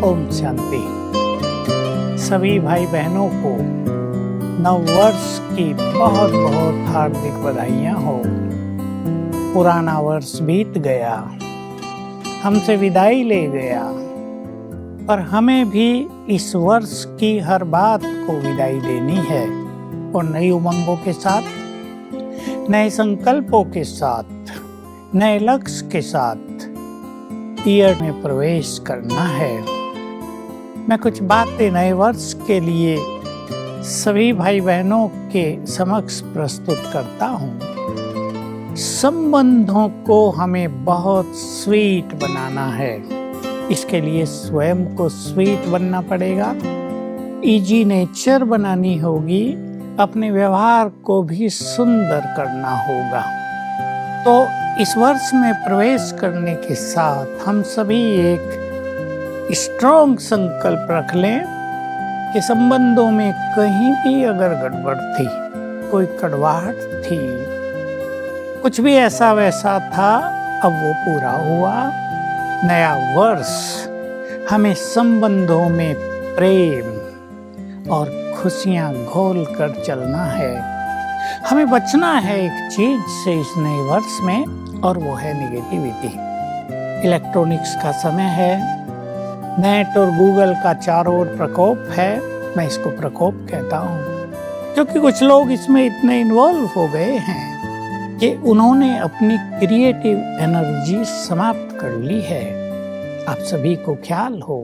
ओम शांति। सभी भाई बहनों को नव वर्ष की बहुत बहुत हार्दिक बधाइयाँ हो। पुराना वर्ष बीत गया, हमसे विदाई ले गया, पर हमें भी इस वर्ष की हर बात को विदाई देनी है और नई उमंगों के साथ, नए संकल्पों के साथ, नए लक्ष्य के साथ ईयर में प्रवेश करना है। मैं कुछ बातें नए वर्ष के लिए सभी भाई बहनों के समक्ष प्रस्तुत करता हूँ। संबंधों को हमें बहुत स्वीट बनाना है। इसके लिए स्वयं को स्वीट बनना पड़ेगा, इजी नेचर बनानी होगी, अपने व्यवहार को भी सुंदर करना होगा। तो इस वर्ष में प्रवेश करने के साथ हम सभी एक स्ट्रॉन्ग संकल्प रख लें कि संबंधों में कहीं भी अगर गड़बड़ थी, कोई कड़वाहट थी, कुछ भी ऐसा वैसा था, अब वो पूरा हुआ। नया वर्ष हमें संबंधों में प्रेम और खुशियां घोल कर चलना है। हमें बचना है एक चीज से इस नए वर्ष में, और वो है निगेटिविटी। इलेक्ट्रॉनिक्स का समय है, नेट और गूगल का चारों ओर प्रकोप है। मैं इसको प्रकोप कहता हूँ क्योंकि कुछ लोग इसमें इतने इन्वॉल्व हो गए हैं कि उन्होंने अपनी क्रिएटिव एनर्जी समाप्त कर ली है। आप सभी को ख्याल हो,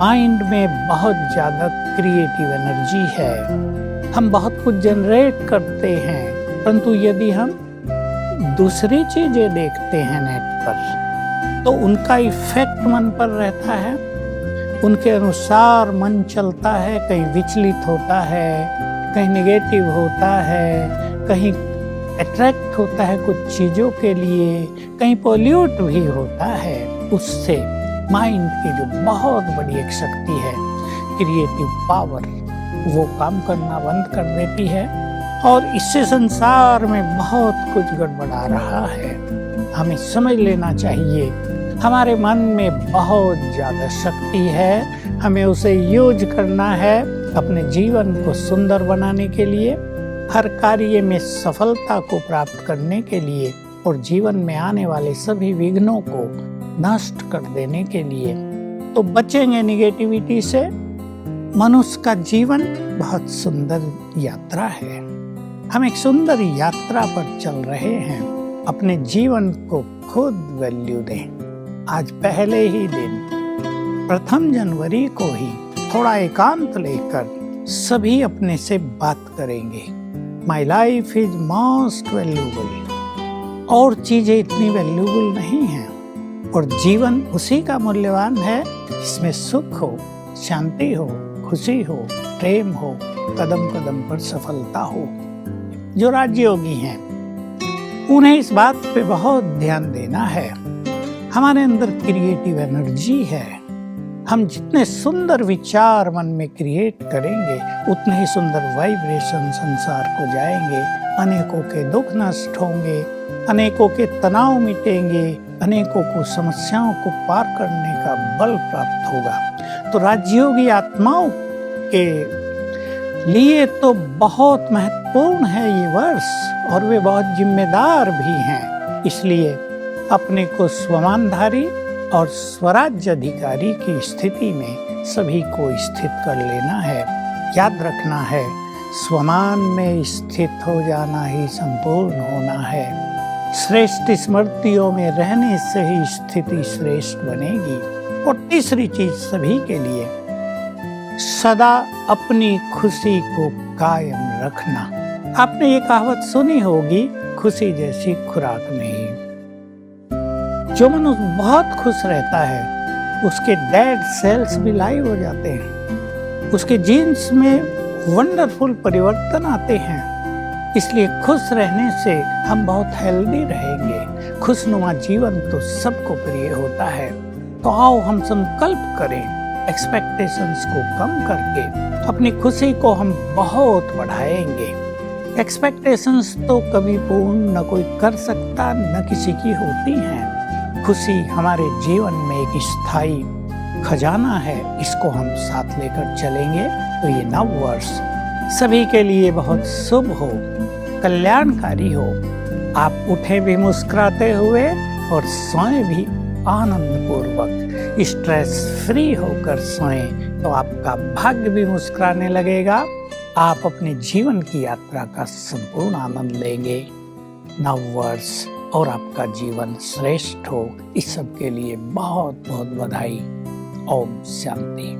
माइंड में बहुत ज़्यादा क्रिएटिव एनर्जी है। हम बहुत कुछ जनरेट करते हैं, परंतु यदि हम दूसरी चीजें देखते हैं नेट पर तो उनका इफेक्ट मन पर रहता है, उनके अनुसार मन चलता है, कहीं विचलित होता है, कहीं नेगेटिव होता है, कहीं अट्रैक्ट होता है कुछ चीज़ों के लिए, कहीं पोल्यूट भी होता है। उससे माइंड की जो बहुत बड़ी एक शक्ति है, क्रिएटिव पावर, वो काम करना बंद कर देती है और इससे संसार में बहुत कुछ गड़बड़ा रहा है। हमें समझ लेना चाहिए हमारे मन में बहुत ज़्यादा शक्ति है, हमें उसे यूज करना है अपने जीवन को सुंदर बनाने के लिए, हर कार्य में सफलता को प्राप्त करने के लिए और जीवन में आने वाले सभी विघ्नों को नष्ट कर देने के लिए। तो बचेंगे निगेटिविटी से। मनुष्य का जीवन बहुत सुंदर यात्रा है। हम एक सुंदर यात्रा पर चल रहे हैं। अपने जीवन को खुद वैल्यू दें। आज पहले ही दिन 1 जनवरी को ही थोड़ा एकांत लेकर सभी अपने से बात करेंगे। My life is most valuable. और चीजें इतनी वैल्यूबल नहीं हैं और जीवन उसी का मूल्यवान है जिसमें सुख हो, शांति हो, खुशी हो, प्रेम हो, कदम कदम पर सफलता हो। जो राजयोगी हैं उन्हें इस बात पे बहुत ध्यान देना है। हमारे अंदर क्रिएटिव एनर्जी है। हम जितने सुंदर विचार मन में क्रिएट करेंगे उतने ही सुंदर वाइब्रेशन संसार को जाएंगे। अनेकों के दुख नष्ट होंगे, अनेकों के तनाव मिटेंगे, अनेकों को समस्याओं को पार करने का बल प्राप्त होगा। तो राजयोगी आत्माओं के लिए तो बहुत महत्वपूर्ण है ये वर्ष और वे बहुत जिम्मेदार भी हैं। इसलिए अपने को स्वमानधारी और स्वराज्य अधिकारी की स्थिति में सभी को स्थित कर लेना है। याद रखना है, स्वमान में स्थित हो जाना ही संपूर्ण होना है। श्रेष्ठ स्मृतियों में रहने से ही स्थिति श्रेष्ठ बनेगी। और तीसरी चीज सभी के लिए, सदा अपनी खुशी को कायम रखना। आपने ये कहावत सुनी होगी, खुशी जैसी खुराक नहीं। जो मनुष्य बहुत खुश रहता है उसके डेड सेल्स भी लाइव हो जाते हैं, उसके जीन्स में वंडरफुल परिवर्तन आते हैं। इसलिए खुश रहने से हम बहुत हेल्दी रहेंगे। खुशनुमा जीवन तो सबको प्रिय होता है। तो आओ हम संकल्प करें, एक्सपेक्टेशंस को कम करके अपनी खुशी को हम बहुत बढ़ाएंगे। एक्सपेक्टेशंस तो कभी पूर्ण न कोई कर सकता, न किसी की होती हैं। खुशी हमारे जीवन में एक स्थायी खजाना है, इसको हम साथ लेकर चलेंगे तो ये नव वर्ष सभी के लिए बहुत शुभ हो, कल्याणकारी हो। आप उठे भी मुस्कुराते हुए और सोए भी आनंद पूर्वक, स्ट्रेस फ्री होकर सोएं तो आपका भाग्य भी मुस्कुराने लगेगा। आप अपने जीवन की यात्रा का संपूर्ण आनंद लेंगे। नव वर्ष और आपका जीवन श्रेष्ठ हो, इस सब के लिए बहुत बहुत बधाई। ओम शांति।